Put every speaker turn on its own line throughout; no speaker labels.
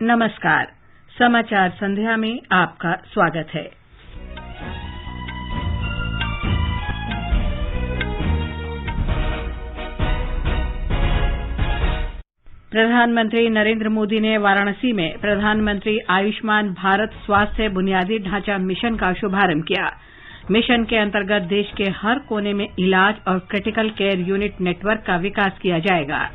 नमस्कार। समाचार संध्या में आपका स्वागत है। प्रधानमंत्री नरेंद्र मोदी ने वाराणसी में प्रधानमंत्री आयुष्मान भारत स्वास्थ्य बुनियादी ढांचा मिशन का शुभारंभ किया। मिशन के अंतर्गत देश के हर कोने में इलाज और क्रिटिकल केयर यूनिट नेटवर्क का विकास किया जाएगा।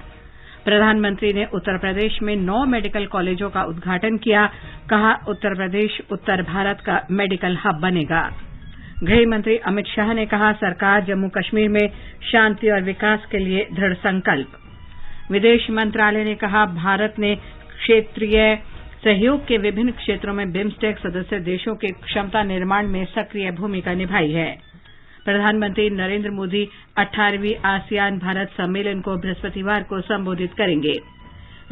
प्रधानमंत्री ने उत्तर प्रदेश में 9 मेडिकल कॉलेजों का उद्घाटन किया। कहा, उत्तर प्रदेश उत्तर भारत का मेडिकल हब बनेगा। गृह मंत्री अमित शाह ने कहा, सरकार जम्मू कश्मीर में शांति और विकास के लिए दृढ़ संकल्प। विदेश मंत्रालय ने कहा, भारत ने क्षेत्रीय सहयोग के विभिन्न क्षेत्रों में बिम्स्टेक सदस्य देशों के क्षमता निर्माण में सक्रिय भूमिका निभाई है। प्रधानमंत्री नरेंद्र मोदी 18वीं आसियान भारत सम्मेलन को बृहस्पतिवार को संबोधित करेंगे।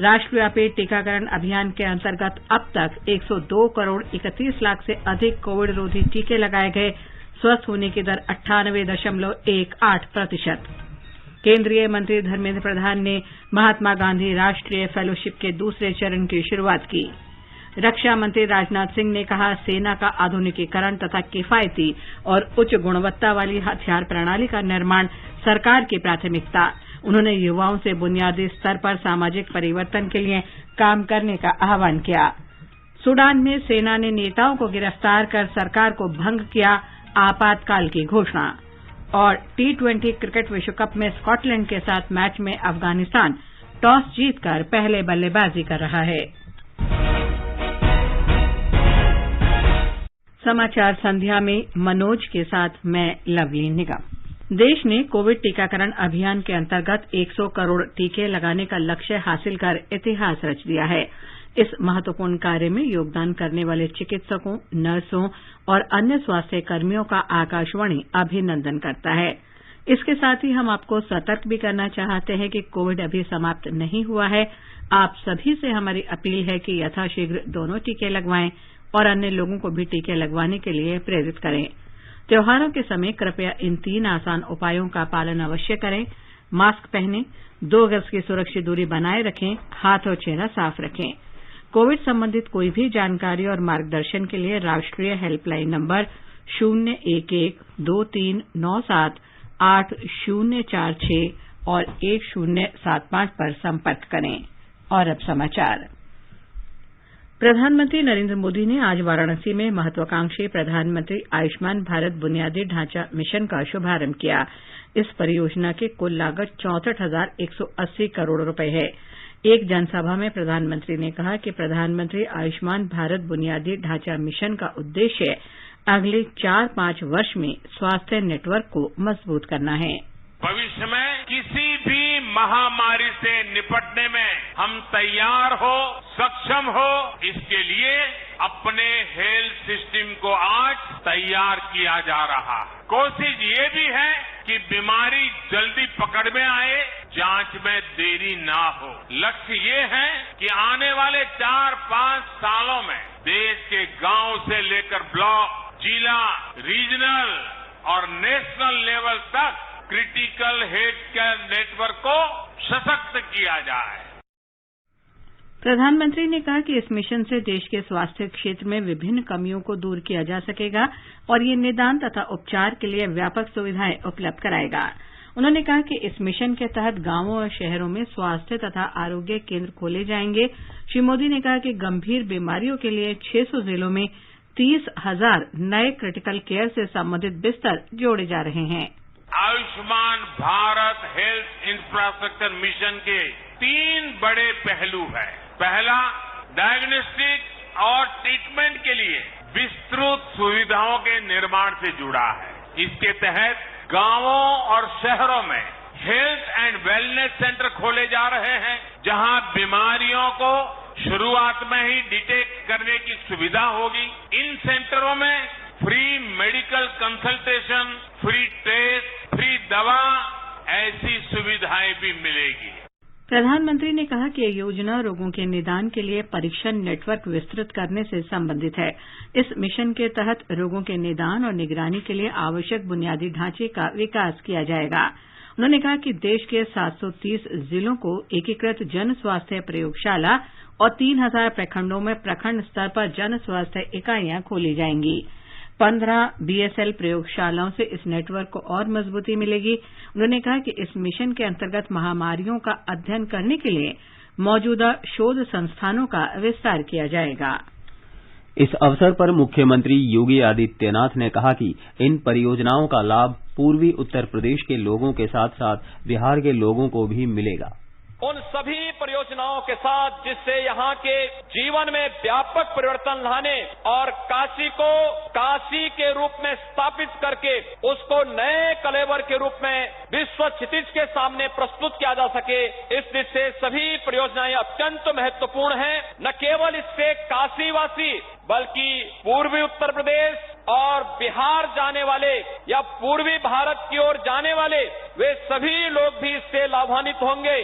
राष्ट्रव्यापी टीकाकरण अभियान के अंतर्गत अब तक 102 करोड़ 31 लाख से अधिक कोविड रोधी टीके लगाए गए। स्वस्थ होने की दर 98.18%। केंद्रीय मंत्री धर्मेंद्र प्रधान ने महात्मा गांधी राष्ट्रीय फेलोशिप के दूसरे चरण की शुरुआत की। रक्षा मंत्री राजनाथ सिंह ने कहा, सेना का आधुनिकीकरण तथा किफायती और उच्च गुणवत्ता वाली हथियार प्रणाली का निर्माण सरकार की प्राथमिकता। उन्होंने युवाओं से बुनियादी स्तर पर सामाजिक परिवर्तन के लिए काम करने का आह्वान किया। सूडान में सेना ने नेताओं को गिरफ्तार कर सरकार को भंग किया। आपातकाल की घोषणा। और T20 क्रिकेट विश्व कप में स्कॉटलैंड के साथ मैच में अफगानिस्तान टॉस जीतकर पहले बल्लेबाजी कर रहा है। समाचार संध्या में मनोज के साथ मैं लवली निगम। देश ने कोविड टीकाकरण अभियान के अंतर्गत 100 करोड़ टीके लगाने का लक्ष्य हासिल कर इतिहास रच दिया है। इस महत्वपूर्ण कार्य में योगदान करने वाले चिकित्सकों, नर्सों और अन्य स्वास्थ्य कर्मियों का आकाशवाणी अभिनंदन करता है। इसके साथ ही हम आपको सतर्क भी करना चाहते हैं कि कोविड अभी समाप्त नहीं हुआ है। आप सभी से हमारी अपील है कि यथाशीघ्र दोनों टीके लगवाएं और अन्य लोगों को भी टीके लगवाने के लिए प्रेरित करें। त्योहारों के समय कृपया इन 3 आसान उपायों का पालन अवश्य करें। मास्क पहनें, 2 गज की सुरक्षित दूरी बनाए रखें, हाथ और चेहरा साफ रखें। कोविड संबंधित कोई भी जानकारी और मार्गदर्शन के लिए राष्ट्रीय हेल्पलाइन नंबर 011-2397-8046 और 1075 पर संपर्क करें। और अब समाचार। प्रधानमंत्री नरेंद्र मोदी ने आज वाराणसी में महत्वाकांक्षी प्रधानमंत्री आयुष्मान भारत बुनियादी ढांचा मिशन का शुभारंभ किया। इस परियोजना की कुल लागत 64,180 करोड़ रुपए है। एक जनसभा में प्रधानमंत्री ने कहा कि प्रधानमंत्री आयुष्मान भारत बुनियादी ढांचा मिशन का उद्देश्य अगले 4-5 वर्ष में स्वास्थ्य नेटवर्क को मजबूत करना है।
भविष्य में किसी भी महामारी से निपटने में हम तैयार हो, सक्षम हो, इसके लिए अपने हेल्थ सिस्टम को आज तैयार किया जा रहा है। कोशिश ये भी है कि बीमारी जल्दी पकड़ में आए, जांच में देरी ना हो। लक्ष्य ये है कि आने वाले 4-5 सालों में देश के गांव से लेकर ब्लॉक, जिला, रीजनल और नेशनल लेवल तक क्रिटिकल हेल्थ केयर नेटवर्क को सशक्त किया जाए।
प्रधानमंत्री ने कहा कि इस मिशन से देश के स्वास्थ्य क्षेत्र में विभिन्न कमियों को दूर किया जा सकेगा और ये निदान तथा उपचार के लिए व्यापक सुविधाएं उपलब्ध कराएगा। उन्होंने कहा कि इस मिशन के तहत गांवों और शहरों में स्वास्थ्य तथा आरोग्य केंद्र खोले जाएंगे। श्री मोदी ने कहा कि गंभीर बीमारियों के लिए 600 जिलों में 30,000 नए क्रिटिकल केयर से संबंधित बिस्तर जोड़े जा रहे हैं।
Ayushman Bharat health infrastructure mission के 3 बड़े पहलू हैं। पहला, डायग्नोस्टिक और ट्रीटमेंट के लिए विस्तृत सुविधाओं के निर्माण से जुड़ा है। इसके तहत गांवों और शहरों में हेल्थ एंड वेलनेस सेंटर खोले जा रहे हैं, जहां बीमारियों को शुरुआत में ही डिटेक्ट करने की सुविधा होगी। इन सेंटरों में free medical consultation, free test, free दवा, ऐसी सुविधाएं भी मिलेगी।
प्रधानमंत्री ने कहा कि यह योजना रोगों के निदान के लिए परीक्षण नेटवर्क विस्तृत करने से संबंधित है। इस मिशन के तहत रोगों के निदान और निगरानी के लिए आवश्यक बुनियादी ढांचे का विकास किया जाएगा। उन्होंने कहा कि देश के 730 जिलों को एकीकृत जन स्वास्थ्य प्रयोगशाला और 3000 प्रखंडों में प्रखंड स्तर पर जन स्वास्थ्य इकाइयां खोली जाएंगी। 15 बीएसएल प्रयोगशालाओं से इस नेटवर्क को और मजबूती मिलेगी। उन्होंने कहा कि इस मिशन के अंतर्गत महामारियों का अध्ययन करने के लिए मौजूदा शोध संस्थानों का विस्तार किया जाएगा।
इस अवसर पर मुख्यमंत्री योगी आदित्यनाथ ने कहा कि इन परियोजनाओं का लाभ पूर्वी उत्तर प्रदेश के लोगों के साथ साथ बिहार के लोगों को भी मिलेगा।
उन सभी परियोजनाओं के साथ जिससे यहाँ के जीवन में व्यापक परिवर्तन लाने और काशी को काशी के रूप में स्थापित करके उसको नए कलेवर के रूप में विश्व क्षितिज के सामने प्रस्तुत किया जा सके, इस दृष्टि से सभी परियोजनाएं अत्यंत महत्वपूर्ण हैं। न केवल इससे काशीवासी बल्कि पूर्वी उत्तर प्रदेश और बिहार जाने वाले या पूर्वी भारत की ओर जाने वाले वे सभी लोग भी इससे लाभान्वित होंगे।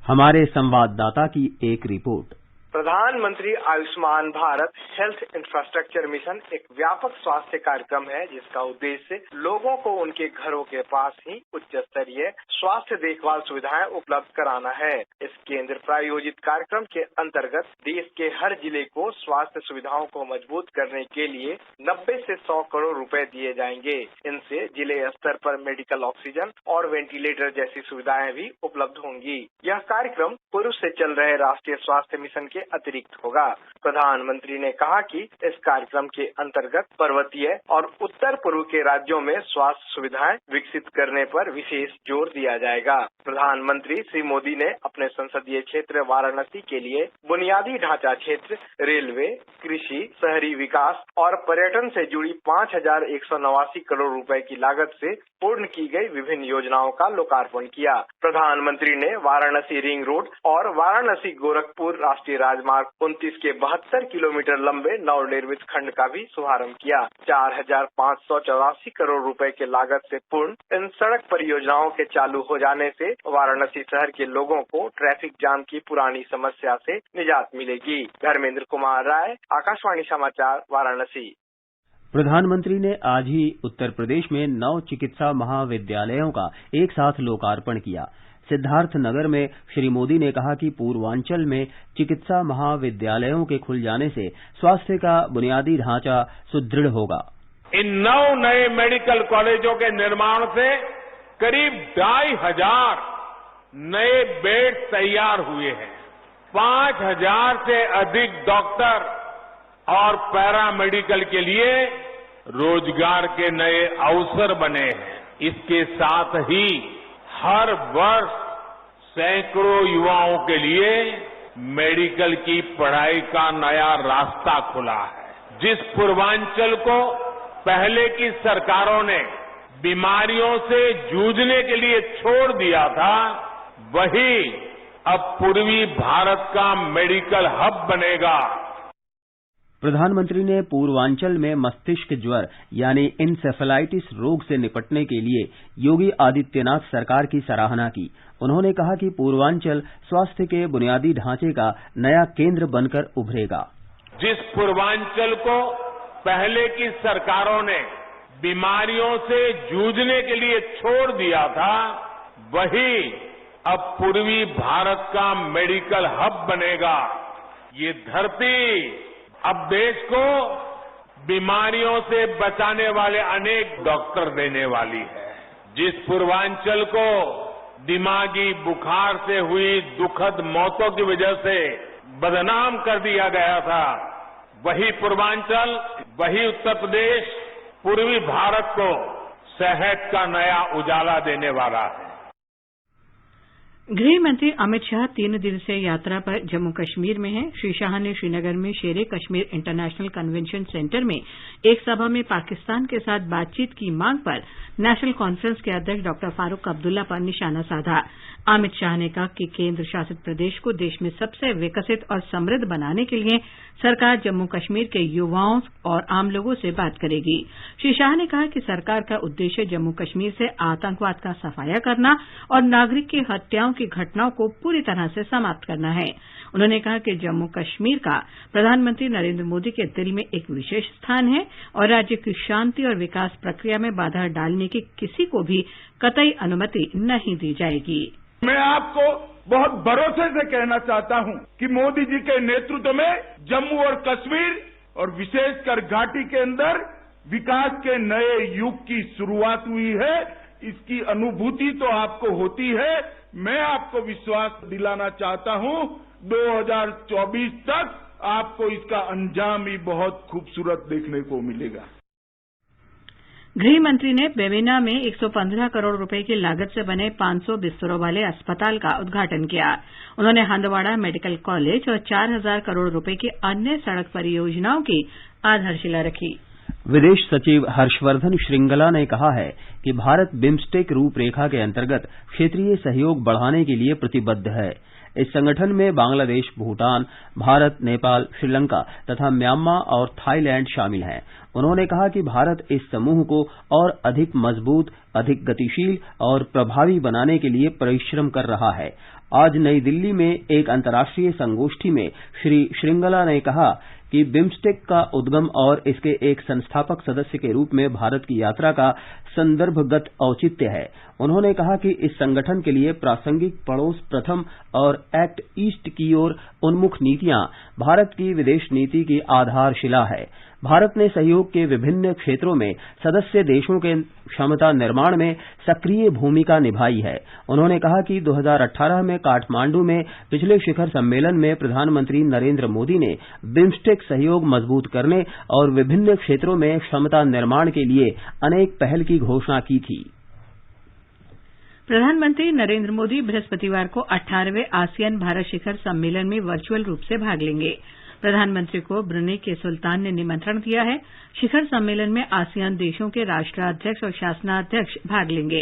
हमारे संवाददाता की एक रिपोर्ट।
प्रधानमंत्री Ayushman Bharat health infrastructure mission एक व्यापक स्वास्थ्य कार्यक्रम है जिसका उद्देश्य लोगों को उनके घरों के पास ही उच्च स्तरीय स्वास्थ्य देखभाल सुविधाएं उपलब्ध कराना है। इस केंद्र प्रायोजित कार्यक्रम के अंतर्गत देश के हर जिले को स्वास्थ्य सुविधाओं को मजबूत करने के लिए 90 से 100 करोड़ रुपए दिए जाएंगे। इनसे जिले स्तर पर मेडिकल ऑक्सीजन और वेंटिलेटर जैसी सुविधाएं भी उपलब्ध होंगी। यह कार्यक्रम पूर्व से चल रहे राष्ट्रीय स्वास्थ्य मिशन के अतिरिक्त होगा। प्रधानमंत्री ने कहा कि इस कार्यक्रम के अंतर्गत पर्वतीय और उत्तर पूर्व के राज्यों में स्वास्थ्य सुविधाएं विकसित करने पर विशेष जोर दिया जाएगा। प्रधानमंत्री श्री मोदी ने अपने संसदीय क्षेत्र वाराणसी के लिए बुनियादी ढांचा क्षेत्र, रेलवे, कृषि, शहरी विकास और पर्यटन से जुड़ी 5189 करोड़ रुपए की लागत से पूर्ण की गई विभिन्न योजनाओं का लोकार्पण किया। प्रधानमंत्री ने वाराणसी रिंग रोड और वाराणसी गोरखपुर राष्ट्रीय राजमार्ग 29 के 72 किलोमीटर लंबे नवनिर्मित खंड का भी शुभारंभ किया। 4584 करोड़ रुपए के लागत से पूर्ण इन सड़क परियोजनाओं के चालू हो जाने से वाराणसी शहर के लोगों को ट्रैफिक जाम की पुरानी समस्या से निजात मिलेगी। धर्मेंद्र कुमार राय, आकाशवाणी समाचार, वाराणसी।
प्रधानमंत्री ने आज ही उत्तर प्रदेश में 9 चिकित्सा महाविद्यालयों का एक साथ लोकार्पण किया। सिद्धार्थनगर में श्री मोदी ने कहा कि पूर्वांचल में चिकित्सा महाविद्यालयों के खुल जाने से स्वास्थ्य का बुनियादी ढांचा सुदृढ़ होगा।
इन 9 नए मेडिकल कॉलेजों के निर्माण से करीब 2500 नए बेड तैयार हुए हैं। 5000 से अधिक डॉक्टर और पैरामेडिकल के लिए रोजगार के नए अवसर बने हैं। इसके साथ ही हर वर्ष सैकड़ों युवाओं के लिए मेडिकल की पढ़ाई का नया रास्ता खुला है। जिस पूर्वांचल को पहले की सरकारों ने बीमारियों से जूझने के लिए छोड़ दिया था, वही अब पूर्वी भारत का मेडिकल हब बनेगा।
प्रधानमंत्री ने पूर्वांचल में मस्तिष्क ज्वर यानी इंसेफेलाइटिस रोग से निपटने के लिए योगी आदित्यनाथ सरकार की सराहना की। उन्होंने कहा कि पूर्वांचल स्वास्थ्य के बुनियादी ढांचे का नया केंद्र बनकर उभरेगा।
जिस पूर्वांचल को पहले की सरकारों ने बीमारियों से जूझने के लिए छोड़ दिया था, वही अब पूर्वी भारत का मेडिकल हब बनेगा। ये धरती अब देश को बीमारियों से बचाने वाले अनेक डॉक्टर देने वाली है। जिस पूर्वांचल को दिमागी बुखार से हुई दुखद मौतों की वजह से बदनाम कर दिया गया था, वही पूर्वांचल, वही उत्तर प्रदेश पूर्वी भारत को सेहत का नया उजाला देने वाला है।
गृह मंत्री अमित शाह 3 दिवसीय यात्रा पर जम्मू कश्मीर में हैं। श्री शाह ने श्रीनगर में शेरे कश्मीर इंटरनेशनल कन्वेंशन सेंटर में एक सभा में पाकिस्तान के साथ बातचीत की मांग पर नेशनल कॉन्फ्रेंस के अध्यक्ष डॉ फारूक अब्दुल्ला पर निशाना साधा। अमित शाह ने कहा कि केंद्र शासित प्रदेश को देश में सबसे विकसित और समृद्ध बनाने के लिए सरकार जम्मू कश्मीर के युवाओं और आम लोगों से बात करेगी। श्री शाह ने कहा कि सरकार का उद्देश्य जम्मू कश्मीर से आतंकवाद का सफाया करना और नागरिक की हत्याओं की घटनाओं को पूरी तरह से समाप्त करना है। उन्होंने कहा कि जम्मू कश्मीर का प्रधानमंत्री नरेंद्र मोदी के दिल में एक विशेष स्थान है और राज्य की शांति और विकास प्रक्रिया में बाधा डालने की किसी को भी कतई अनुमति नहीं दी जाएगी।
मैं आपको
बहुत भरोसे से कहना चाहता हूं कि मोदी जी के नेतृत्व में जम्मू और कश्मीर और विशेषकर घाटी के अंदर विकास के नए युग की शुरुआत हुई है। इसकी अनुभूति तो आपको होती है। मैं आपको विश्वास दिलाना चाहता हूं 2024 तक आपको इसका अंजाम भी बहुत खूबसूरत देखने को मिलेगा।
गृह मंत्री ने बेमेना में 115 करोड़ रुपए की लागत से बने 500 बिस्तरों वाले अस्पताल का उद्घाटन किया। उन्होंने हंदवाड़ा मेडिकल कॉलेज और 4000 करोड़ रुपए की अन्य सड़क परियोजनाओं की आधारशिला रखी।
विदेश सचिव हर्षवर्धन श्रृंगला ने कहा है कि भारत बिम्स्टेक रूपरेखा के अंतर्गत क्षेत्रीय सहयोग बढ़ाने के लिए प्रतिबद्ध है। इस संगठन में बांग्लादेश, भूटान, भारत, नेपाल, श्रीलंका तथा म्यांमार और थाईलैंड शामिल हैं। उन्होंने कहा कि भारत इस समूह को और अधिक मजबूत, अधिक गतिशील और प्रभावी बनाने के लिए परिश्रम कर रहा है। आज नई दिल्ली में एक अंतर्राष्ट्रीय संगोष्ठी में श्री श्रृंगला ने कहा कि बिम्स्टेक का उद्गम और इसके एक संस्थापक सदस्य के रूप में भारत की यात्रा का संदर्भगत औचित्य है। उन्होंने कहा कि इस संगठन के लिए प्रासंगिक पड़ोस प्रथम और एक्ट ईस्ट की ओर उन्मुख नीतियां भारत की विदेश नीति की आधारशिला है। भारत ने सहयोग के विभिन्न क्षेत्रों में सदस्य देशों के क्षमता निर्माण में सक्रिय भूमिका निभाई है। उन्होंने कहा कि 2018 में काठमांडू में पिछले शिखर सम्मेलन में प्रधानमंत्री नरेंद्र मोदी ने बिम्स्टेक सहयोग मजबूत करने और विभिन्न क्षेत्रों में क्षमता निर्माण के लिए अनेक पहल की घोषणा की थी।
प्रधानमंत्री नरेंद्र मोदी बृहस्पतिवार को 18वें आसियान भारत शिखर सम्मेलन में वर्चुअल रूप से भाग लेंगे। प्रधानमंत्री को ब्रुनेई के सुल्तान ने निमंत्रण दिया है। शिखर सम्मेलन में आसियान देशों के राष्ट्राध्यक्ष और शासनाध्यक्ष भाग लेंगे।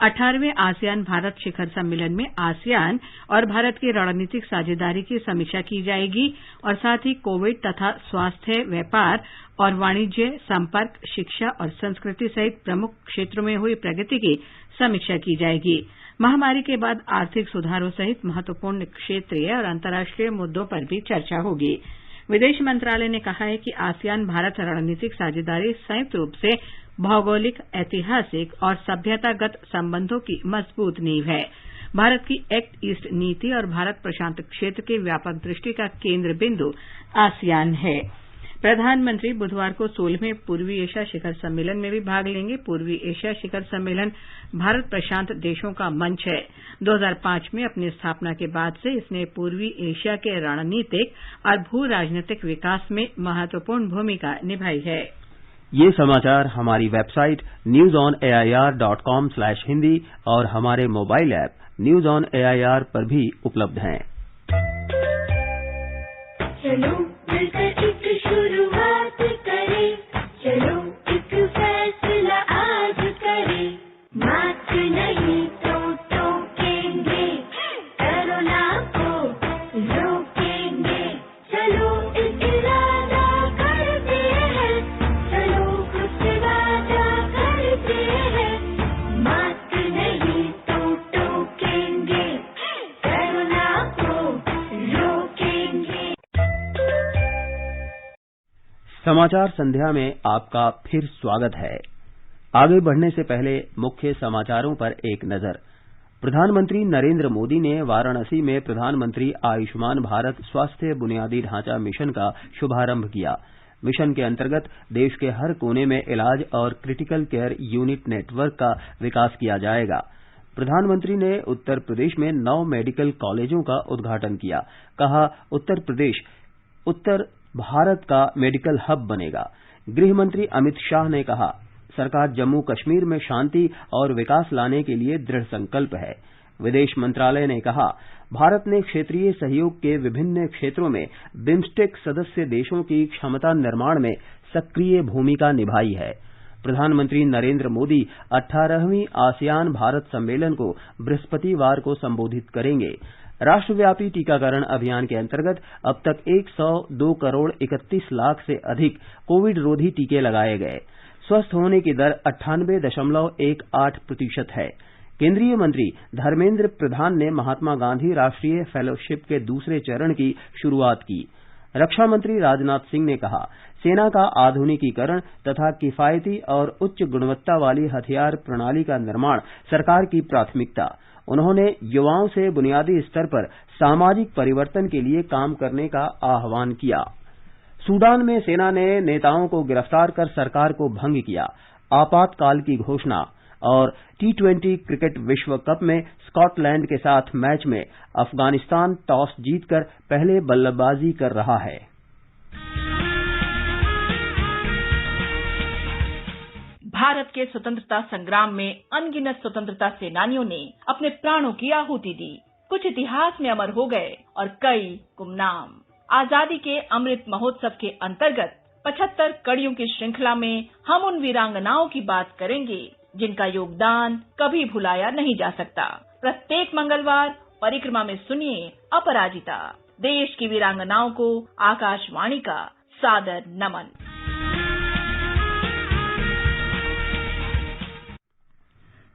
18वें आसियान भारत शिखर सम्मेलन में आसियान और भारत की रणनीतिक साझेदारी की समीक्षा की जाएगी और साथ ही कोविड तथा स्वास्थ्य, व्यापार और वाणिज्य, संपर्क, शिक्षा और संस्कृति सहित प्रमुख क्षेत्रों में हुई प्रगति की समीक्षा की जाएगी। महामारी के बाद आर्थिक सुधारों सहित महत्वपूर्ण क्षेत्रीय और अंतर्राष्ट्रीय मुद्दों पर भी चर्चा होगी। विदेश मंत्रालय ने कहा है कि आसियान भारत रणनीतिक साझेदारी संयुक्त रूप से भौगोलिक, ऐतिहासिक और सभ्यतागत संबंधों की मजबूत नींव है। भारत की एक्ट ईस्ट नीति और भारत प्रशांत क्षेत्र के व्यापक दृष्टि का केंद्र बिंदु आसियान है। प्रधानमंत्री बुधवार को 16वें पूर्वी एशिया शिखर सम्मेलन में भी भाग लेंगे। पूर्वी एशिया शिखर सम्मेलन भारत प्रशांत देशों का मंच है। 2005 में अपनी स्थापना के बाद से इसने पूर्वी एशिया के रणनीतिक और भू राजनीतिक विकास में महत्वपूर्ण भूमिका निभाई है।
ये समाचार हमारी वेबसाइट newsonair.com/hindi और हमारे mobile app news on AIR पर भी उपलब्ध हैं।
चलो मिलकर एक शुरुआत करें, चलो एक फैसला आज करें, मास्क नहीं तो टोकेंगे, कोरोना को रोकेंगे, चलो एक इरादा करते हैं, चलो कुछ वादा करते हैं, मास्क नहीं तो टोकेंगे, कोरोना को रोकेंगे।
समाचार संध्या में आपका फिर स्वागत है। आगे बढ़ने से पहले मुख्य समाचारों पर एक नजर। प्रधानमंत्री नरेंद्र मोदी ने वाराणसी में प्रधानमंत्री आयुष्मान भारत स्वास्थ्य बुनियादी ढांचा मिशन का शुभारंभ किया। मिशन के अंतर्गत देश के हर कोने में इलाज और क्रिटिकल केयर यूनिट नेटवर्क का विकास किया जाएगा। प्रधानमंत्री ने उत्तर प्रदेश में 9 मेडिकल कॉलेजों का उद्घाटन किया। कहा, उत्तर भारत का मेडिकल हब बनेगा। गृह मंत्री अमित शाह ने कहा, सरकार जम्मू कश्मीर में शांति और विकास लाने के लिए दृढ़ संकल्प है। विदेश मंत्रालय ने कहा, भारत ने क्षेत्रीय सहयोग के विभिन्न क्षेत्रों में बिम्स्टेक सदस्य देशों की क्षमता निर्माण में सक्रिय भूमिका निभाई है। प्रधानमंत्री नरेंद्र मोदी 18वीं आसियान भारत सम्मेलन को बृहस्पतिवार को संबोधित करेंगे। राष्ट्रव्यापी टीकाकरण अभियान के अंतर्गत अब तक 102 करोड़ 31 लाख से अधिक कोविड रोधी टीके लगाए गए। स्वस्थ होने की दर 98.18% है। केंद्रीय मंत्री धर्मेंद्र प्रधान ने महात्मा गांधी राष्ट्रीय फेलोशिप के दूसरे चरण की शुरुआत की। रक्षा मंत्री राजनाथ सिंह ने कहा, सेना का आधुनिकीकरण तथा किफायती और उच्च गुणवत्ता वाली हथियार प्रणाली का निर्माण सरकार की प्राथमिकता। उन्होंने युवाओं से बुनियादी स्तर पर सामाजिक परिवर्तन के लिए काम करने का आह्वान किया। सूडान में सेना ने नेताओं को गिरफ्तार कर सरकार को भंग किया। आपातकाल की घोषणा। और T20 क्रिकेट विश्व कप में स्कॉटलैंड के साथ मैच में अफगानिस्तान टॉस जीतकर पहले बल्लेबाजी कर रहा है।
भारत के स्वतंत्रता संग्राम में अनगिनत स्वतंत्रता सेनानियों ने अपने प्राणों की आहुति दी। कुछ इतिहास में अमर हो गए और कई गुमनाम। आजादी के अमृत महोत्सव के अंतर्गत 75 कड़ियों की श्रृंखला में हम उन वीरांगनाओं की बात करेंगे जिनका योगदान कभी भुलाया नहीं जा सकता। प्रत्येक मंगलवार परिक्रमा में सुनिए अपराजिता, देश की वीरांगनाओं को आकाशवाणी का सादर नमन।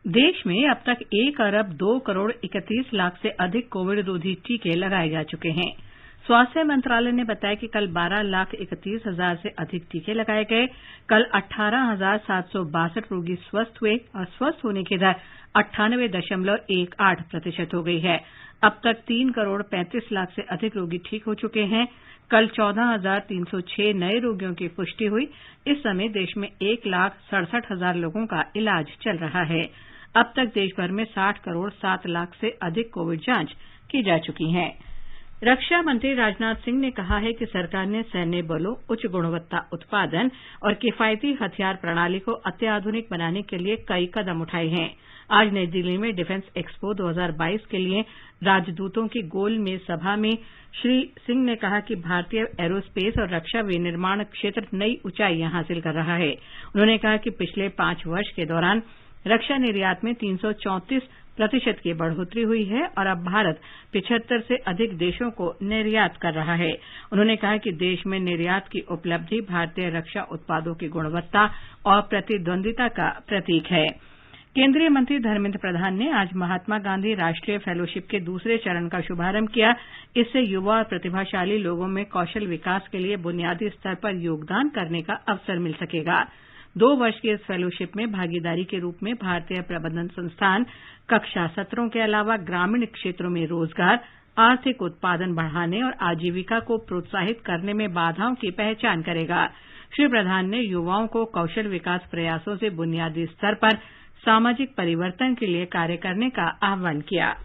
देश में अब तक 1 अरब 2 करोड़ 31 लाख से अधिक कोविड रोधी टीके लगाए जा चुके हैं। स्वास्थ्य मंत्रालय ने बताया कि कल 12,31,000 से अधिक टीके लगाए गए। कल 18,762 रोगी स्वस्थ हुए और स्वस्थ होने की दर 98.18% हो गई है। अब तक 3 करोड़ 35 लाख से अधिक रोगी ठीक हो चुके हैं। कल 14,306 नए रोगियों की पुष्टि हुई। इस समय देश में 1,67,000 लोगों का इलाज चल रहा है। अब तक देश भर में 60 करोड़ 7 लाख से अधिक कोविड जांच की जा चुकी है। रक्षा मंत्री राजनाथ सिंह ने कहा है कि सरकार ने सैन्य बलों, उच्च गुणवत्ता उत्पादन और किफायती हथियार प्रणाली को अत्याधुनिक बनाने के लिए कई कदम उठाए हैं। आज नई दिल्ली में डिफेंस एक्सपो 2022 के लिए राजदूतों की गोलमेज सभा में श्री सिंह ने कहा कि भारतीय एरोस्पेस और रक्षा विनिर्माण क्षेत्र नई ऊंचाइयां हासिल कर रहा है। उन्होंने कहा कि पिछले 5 वर्ष के दौरान रक्षा निर्यात में 334% की बढ़ोतरी हुई है और अब भारत 75 से अधिक देशों को निर्यात कर रहा है। उन्होंने कहा कि देश में निर्यात की उपलब्धि भारतीय रक्षा उत्पादों की गुणवत्ता और प्रतिद्वंदिता का प्रतीक है। केंद्रीय मंत्री धर्मेंद्र प्रधान ने आज महात्मा गांधी राष्ट्रीय फेलोशिप के दूसरे चरण का शुभारंभ किया। इससे युवा और प्रतिभाशाली लोगों में कौशल विकास के लिए बुनियादी स्तर पर योगदान करने का अवसर मिल सकेगा। 2 वर्ष की इस फेलोशिप में भागीदारी के रूप में भारतीय प्रबंधन संस्थान कक्षा सत्रों के अलावा ग्रामीण क्षेत्रों में रोजगार, आर्थिक उत्पादन बढ़ाने और आजीविका को प्रोत्साहित करने में बाधाओं की पहचान करेगा। श्री प्रधान ने युवाओं को कौशल विकास प्रयासों से बुनियादी स्तर पर सामाजिक परिवर्तन के लिए कार्य करने का आह्वान किया।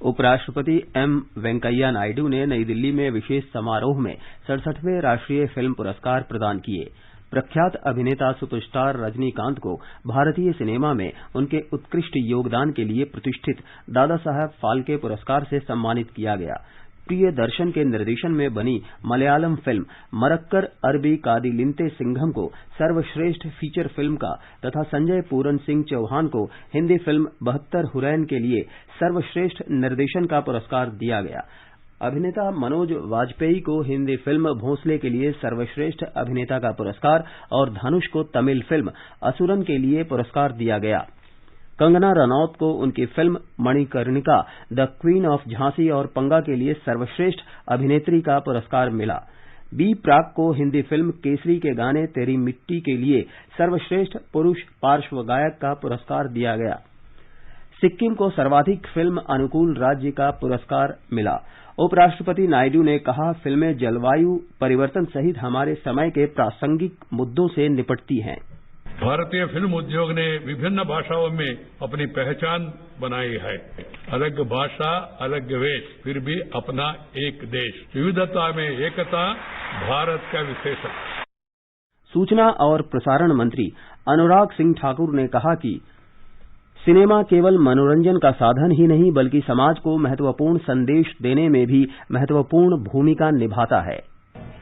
उपराष्ट्रपति एम वेंकैया नायडू ने नई दिल्ली में विशेष समारोह में 67वें राष्ट्रीय फिल्म पुरस्कार प्रदान किए। प्रख्यात अभिनेता सुपरस्टार रजनीकांत को भारतीय सिनेमा में उनके उत्कृष्ट योगदान के लिए प्रतिष्ठित दादा साहब फाल्के पुरस्कार से सम्मानित किया गया। प्रियदर्शन के निर्देशन में बनी मलयालम फिल्म मरक्कर अरबी कादिलिंते सिंघम को सर्वश्रेष्ठ फीचर फिल्म का तथा संजय पूरन सिंह चौहान को हिंदी फिल्म 72 हुरैन के लिए सर्वश्रेष्ठ निर्देशन का पुरस्कार दिया गया। अभिनेता मनोज वाजपेयी को हिंदी फिल्म भोंसले के लिए सर्वश्रेष्ठ अभिनेता का पुरस्कार और धनुष को तमिल फिल्म असुरन के लिए पुरस्कार दिया गया। कंगना रनौत को उनकी film Manikarnika the queen of Jhansi और पंगा के लिए सर्वश्रेष्ठ अभिनेत्री का पुरस्कार मिला। बी प्राक को हिंदी फिल्म केसरी के गाने तेरी मिट्टी के लिए सर्वश्रेष्ठ पुरुष पार्श्व गायक का पुरस्कार दिया गया। सिक्किम को सर्वाधिक फिल्म अनुकूल राज्य का पुरस्कार मिला। उपराष्ट्रपति नायडू ने कहा, फिल्में जलवायु परिवर्तन सहित हमारे समय के प्रासंगिक मुद्दों से निपटती हैं।
भारतीय फिल्म उद्योग ने विभिन्न भाषाओं में अपनी पहचान बनाई है। अलग भाषा, अलग वेश, फिर भी अपना एक देश। विविधता में एकता भारत का विशेषण।
सूचना और प्रसारण मंत्री अनुराग सिंह ठाकुर ने कहा कि सिनेमा केवल मनोरंजन का साधन ही नहीं बल्कि समाज को महत्वपूर्ण संदेश देने में भी महत्वपूर्ण भूमिका निभाता है।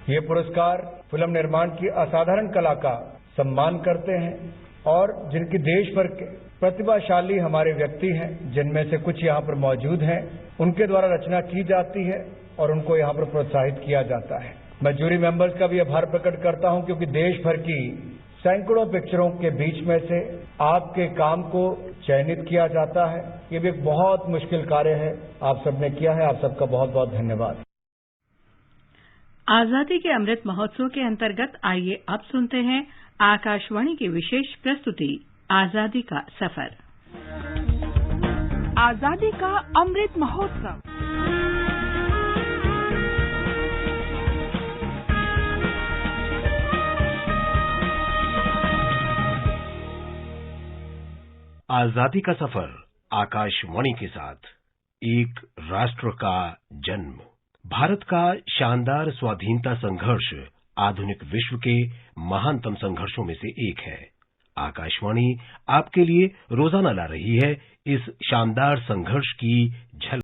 ये पुरस्कार फिल्म निर्माण की असाधारण कला का सम्मान करते हैं और जिनकी देश भर के प्रतिभाशाली हमारे व्यक्ति हैं, जिनमें से कुछ यहाँ पर मौजूद हैं, उनके द्वारा रचना की जाती है और उनको यहाँ पर प्रोत्साहित किया जाता है। मैं जूरी मेंबर्स का भी आभार प्रकट करता हूँ क्योंकि देश भर की सैकड़ों पिक्चरों के बीच में से आपके काम को चयनित किया जाता है। ये भी एक बहुत मुश्किल कार्य है, आप सबने किया है। आप सबका बहुत बहुत धन्यवाद।
आजादी के अमृत महोत्सव के अंतर्गत आइए अब सुनते हैं आकाशवाणी की विशेष प्रस्तुति आजादी का सफर।
आजादी का अमृत महोत्सव।
आजादी का सफर आकाशवाणी के साथ। एक राष्ट्र का जन्म। भारत का शानदार स्वाधीनता संघर्ष आधुनिक विश्व के महानतम संघर्षों में से एक है। आकाशवाणी आपके लिए रोजाना ला रही है इस शानदार संघर्ष की झलक।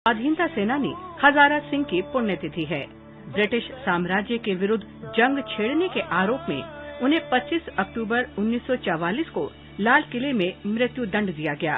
स्वाधीनता सेनानी हजारा सिंह की पुण्यतिथि है। ब्रिटिश साम्राज्य के विरुद्ध जंग छेड़ने के आरोप में उन्हें 25 अक्टूबर 1944 को लाल किले में मृत्यु दंड दिया गया।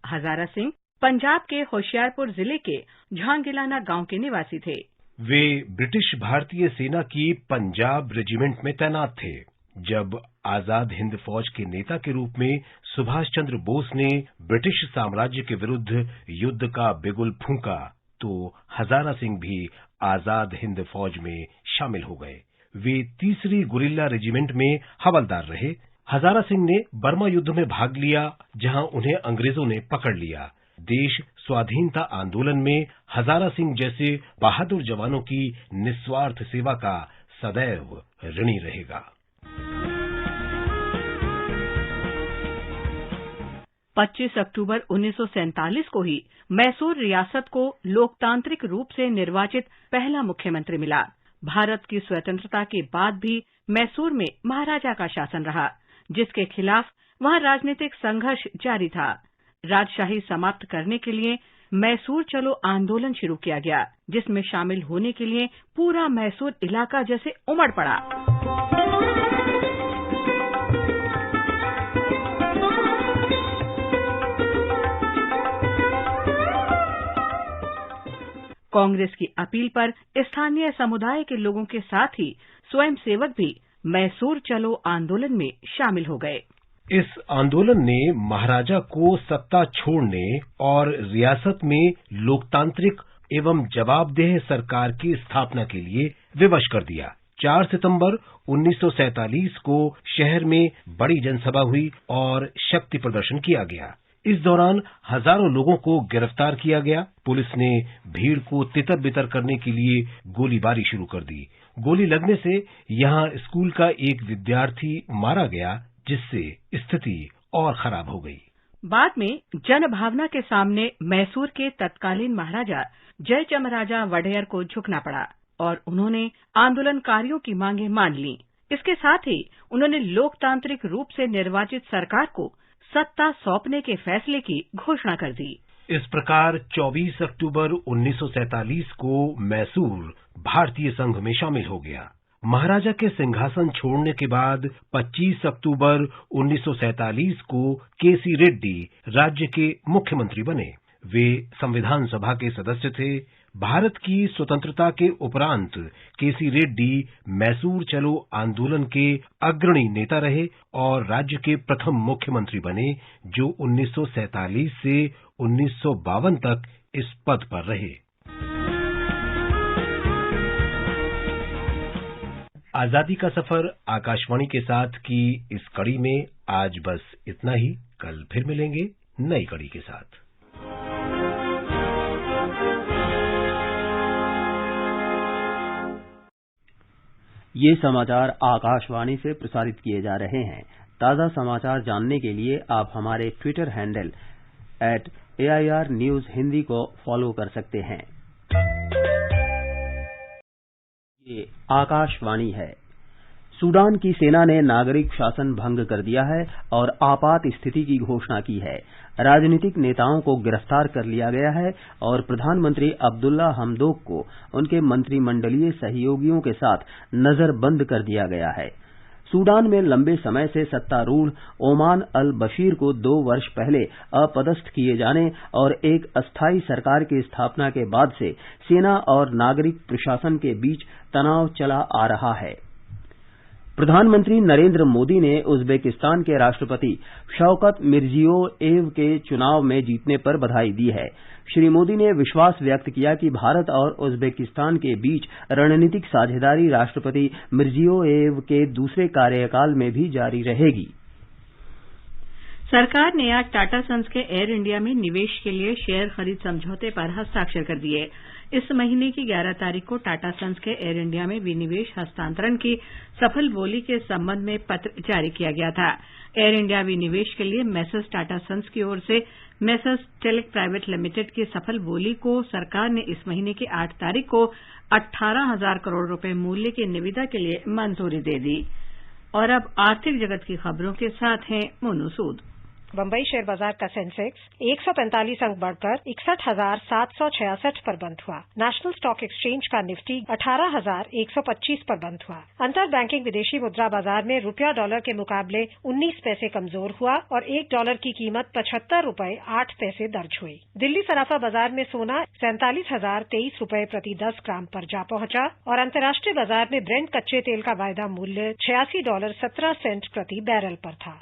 हजारा सिंह पंजाब के होशियारपुर जिले के झांगिलाना गांव के निवासी थे।
वे ब्रिटिश भारतीय सेना की पंजाब रेजिमेंट में तैनात थे। जब आजाद हिंद फौज के नेता के रूप में सुभाष चंद्र बोस ने ब्रिटिश साम्राज्य के विरुद्ध युद्ध का बिगुल फूंका तो हजारा सिंह भी आजाद हिंद फौज में शामिल हो गए। वे 3री गुरिल्ला रेजिमेंट में हवलदार रहे। हजारा सिंह ने बर्मा युद्ध में भाग लिया, जहां उन्हें अंग्रेजों ने पकड़ लिया। देश स्वाधीनता आंदोलन में हजारा सिंह जैसे बहादुर जवानों की निस्वार्थ सेवा का सदैव ऋणी रहेगा।
25 अक्टूबर 1947 को ही मैसूर रियासत को लोकतांत्रिक रूप से निर्वाचित पहला मुख्यमंत्री मिला। भारत की स्वतंत्रता के बाद भी मैसूर में महाराजा का शासन रहा, जिसके खिलाफ वहां राजनीतिक संघर्ष जारी था। राजशाही समाप्त करने के लिए मैसूर चलो आंदोलन शुरू किया गया, जिसमें शामिल होने के लिए पूरा मैसूर इलाका जैसे उमड़ पड़ा। कांग्रेस की अपील पर स्थानीय समुदाय के लोगों के साथ ही स्वयंसेवक भी मैसूर चलो आंदोलन में शामिल हो गए।
इस आंदोलन ने महाराजा को सत्ता छोड़ने और रियासत में लोकतांत्रिक एवं जवाबदेह सरकार की स्थापना के लिए विवश कर दिया। 4 सितंबर 1947 को शहर में बड़ी जनसभा हुई और शक्ति प्रदर्शन किया गया। इस दौरान हजारों लोगों को गिरफ्तार किया गया। पुलिस ने भीड़ को तितर-बितर करने के लिए गोलीबारी शुरू कर दी। गोली लगने से यहां स्कूल का एक विद्यार्थी मारा गया, जिससे स्थिति और खराब हो गई।
बाद में जनभावना के सामने मैसूर के तत्कालीन महाराजा जयचामराजा वडेयर को झुकना पड़ा और उन्होंने आंदोलनकारियों की मांगें मान लीं। इसके साथ ही उन्होंने लोकतांत्रिक रूप से निर्वाचित सरकार को सत्ता सौंपने के फैसले की घोषणा कर दी।
इस प्रकार 24 अक्टूबर 1947 को मैसूर भारतीय संघ में शामिल हो गया। महाराजा के सिंहासन छोड़ने के बाद 25 अक्टूबर 1947 को केसी रेड्डी राज्य के मुख्यमंत्री बने। वे संविधान सभा के सदस्य थे। भारत की स्वतंत्रता के उपरांत केसी रेड्डी मैसूर चलो आंदोलन के अग्रणी नेता रहे और राज्य के प्रथम मुख्यमंत्री बने, जो 1947 से 1952 तक इस पद पर रहे। आजादी का सफर आकाशवाणी के साथ की इस कड़ी में आज बस इतना ही। कल फिर मिलेंगे नई कड़ी के साथ।
ये समाचार आकाशवाणी से प्रसारित किए जा रहे हैं। ताज़ा समाचार जानने के लिए आप हमारे Twitter handle @AIR News Hindi को फॉलो कर सकते हैं। ये आकाशवाणी है। सूडान की सेना ने नागरिक शासन भंग कर दिया है और आपात स्थिति की घोषणा की है। राजनीतिक नेताओं को गिरफ्तार कर लिया गया है और प्रधानमंत्री अब्दुल्ला हमदोक को उनके मंत्रिमंडलीय सहयोगियों के साथ नजरबंद कर दिया गया है। सूडान में लंबे समय से सत्तारूढ़ ओमान अल बशीर को 2 वर्ष पहले अपदस्थ किए जाने और एक अस्थायी सरकार की स्थापना के बाद से सेना और नागरिक प्रशासन के बीच तनाव चला आ रहा है। प्रधानमंत्री नरेंद्र मोदी ने उज्बेकिस्तान के राष्ट्रपति शौकत मिर्जियोयेव के चुनाव में जीतने पर बधाई दी है। श्री मोदी ने विश्वास व्यक्त किया कि भारत और उज्बेकिस्तान के बीच रणनीतिक साझेदारी राष्ट्रपति मिर्जियोयेव के दूसरे कार्यकाल में भी जारी रहेगी।
सरकार ने आज टाटा सन्स के एयर इंडिया में निवेश के लिए शेयर खरीद समझौते पर हस्ताक्षर कर दिए। इस महीने की 11 तारीख को टाटा सन्स के एयर इंडिया में विनिवेश हस्तांतरण की सफल बोली के संबंध में पत्र जारी किया गया था। एयर इंडिया विनिवेश के लिए मेसर्स टाटा सन्स की ओर से मेसर्स टेलेक प्राइवेट लिमिटेड की सफल बोली को सरकार ने इस महीने की 8 तारीख को 18,000 करोड़ रुपए मूल्य की निविदा के लिए मंजूरी दे दी। और अब आर्थिक जगत की खबरों के साथ हैं मोनू सूद।
बंबई शेयर बाजार का सेंसेक्स 145 अंक बढ़कर 61,766 पर बंद हुआ। नेशनल स्टॉक एक्सचेंज का निफ्टी 18,125 पर बंद हुआ। अंतर बैंकिंग विदेशी मुद्रा बाजार में रुपया डॉलर के मुकाबले 19 पैसे कमजोर हुआ और $1 की कीमत 75 रुपए 8 पैसे दर्ज हुई। दिल्ली सराफा बाजार में सोना 47,023 रुपए प्रति 10 ग्राम पर जा पहुंचा और अंतर्राष्ट्रीय बाजार में ब्रेंट कच्चे तेल का वायदा मूल्य $86.17 प्रति बैरल पर था।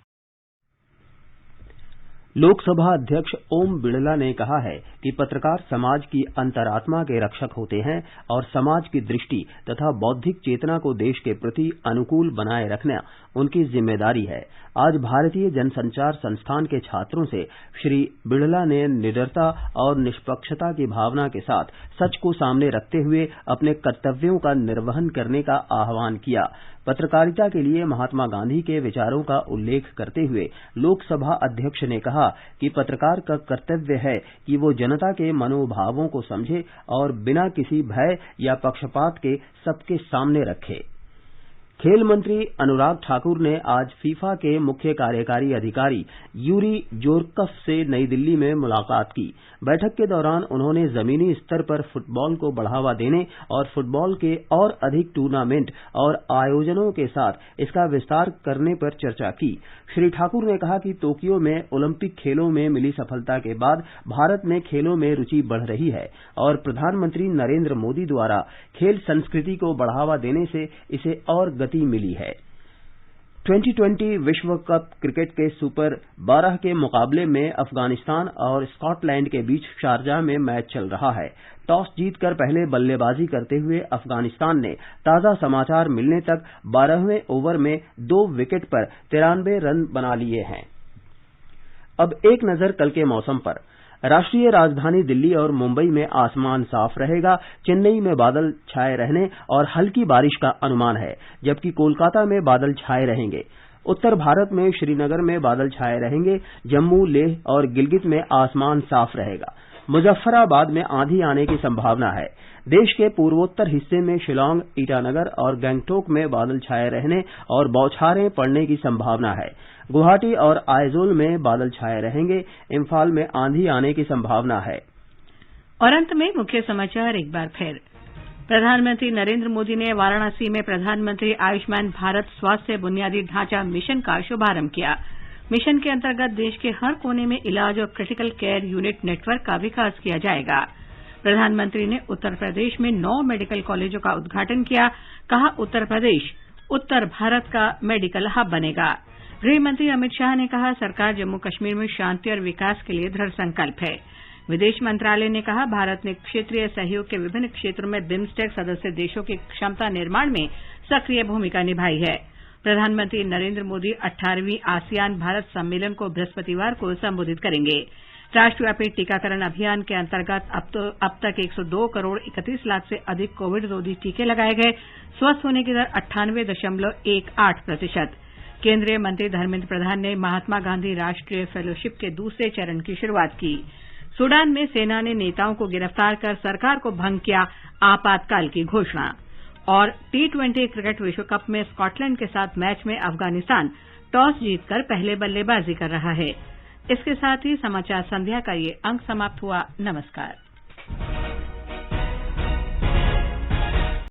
लोकसभा अध्यक्ष ओम बिड़ला ने कहा है कि पत्रकार समाज की अंतरात्मा के रक्षक होते हैं और समाज की दृष्टि तथा बौद्धिक चेतना को देश के प्रति अनुकूल बनाए रखना उनकी जिम्मेदारी है। आज भारतीय जनसंचार संस्थान के छात्रों से श्री बिड़ला ने निडरता और निष्पक्षता की भावना के साथ सच को सामने रखते हुए अपने कर्तव्यों का निर्वहन करने का आह्वान किया। पत्रकारिता के लिए महात्मा गांधी के विचारों का उल्लेख करते हुए लोकसभा अध्यक्ष ने कहा कि पत्रकार का कर्तव्य है कि वो जनता के मनोभावों को समझे और बिना किसी भय या पक्षपात के सबके सामने रखे। खेल मंत्री अनुराग ठाकुर ने आज फीफा के मुख्य कार्यकारी अधिकारी यूरी जोरकफ से नई दिल्ली में मुलाकात की। बैठक के दौरान उन्होंने जमीनी स्तर पर फुटबॉल को बढ़ावा देने और फुटबॉल के और अधिक टूर्नामेंट और आयोजनों के साथ इसका विस्तार करने पर चर्चा की। श्री ठाकुर ने कहा कि टोक्यो में ओलंपिक खेलों में मिली सफलता के बाद भारत में खेलों में रुचि बढ़ रही है और प्रधानमंत्री नरेंद्र मोदी द्वारा खेल संस्कृति को बढ़ावा देने से इसे और गति मिली है। 2020 विश्व कप क्रिकेट के सुपर 12 के मुकाबले में अफगानिस्तान और स्कॉटलैंड के बीच शारजाह में मैच चल रहा है। टॉस जीतकर पहले बल्लेबाजी करते हुए अफगानिस्तान ने ताजा समाचार मिलने तक 12वें ओवर में 2 विकेट पर 93 रन बना लिए हैं। अब एक नजर कल के मौसम पर। राष्ट्रीय राजधानी दिल्ली और मुंबई में आसमान साफ रहेगा। चेन्नई में बादल छाए रहने और हल्की बारिश का अनुमान है, जबकि कोलकाता में बादल छाए रहेंगे। उत्तर भारत में श्रीनगर में बादल छाए रहेंगे। जम्मू, लेह और गिलगित में आसमान साफ रहेगा। मुजफ्फराबाद में आंधी आने की संभावना है। देश के पूर्वोत्तर हिस्से में शिलांग, ईटानगर और गंगटोक में बादल छाए रहने और बौछारें पड़ने की संभावना है। गुवाहाटी और आइजोल में बादल छाए रहेंगे। इम्फाल में आंधी आने की संभावना है।
और अंत में मुख्य समाचार एक बार फिर। प्रधानमंत्री नरेंद्र मोदी ने वाराणसी में प्रधानमंत्री आयुष्मान भारत स्वास्थ्य बुनियादी ढांचा मिशन का शुभारंभ किया। मिशन के अंतर्गत देश के हर कोने में इलाज और क्रिटिकल केयर यूनिट नेटवर्क का विकास किया जाएगा। प्रधानमंत्री ने उत्तर प्रदेश में 9 मेडिकल कॉलेजों का उद्घाटन किया। कहा, उत्तर प्रदेश उत्तर भारत का मेडिकल हब बनेगा। गृह मंत्री अमित शाह ने कहा, सरकार जम्मू कश्मीर में शांति और विकास के लिए दृढ़ संकल्प है। विदेश मंत्रालय ने कहा, भारत ने क्षेत्रीय सहयोग के विभिन्न क्षेत्रों में बिम्स्टेक सदस्य देशों की क्षमता निर्माण में सक्रिय भूमिका निभाई है। प्रधानमंत्री नरेंद्र मोदी 18वीं आसियान भारत सम्मेलन को बृहस्पतिवार को संबोधित करेंगे। राष्ट्रव्यापी टीकाकरण अभियान के अंतर्गत अब तक 102 करोड़ 31 लाख से अधिक कोविड रोधी टीके लगाए गए। स्वस्थ होने की दर 98.18%। केंद्रीय मंत्री धर्मेंद्र प्रधान ने महात्मा गांधी राष्ट्रीय फेलोशिप के दूसरे चरण की शुरुआत की। सूडान में सेना ने नेताओं को गिरफ्तार कर सरकार को भंग किया, आपातकाल की घोषणा। और T20 क्रिकेट विश्व कप में स्कॉटलैंड के साथ मैच में अफगानिस्तान टॉस जीतकर पहले बल्लेबाजी कर रहा है। इसके साथ ही समाचार संध्या का ये अंक समाप्त हुआ। नमस्कार।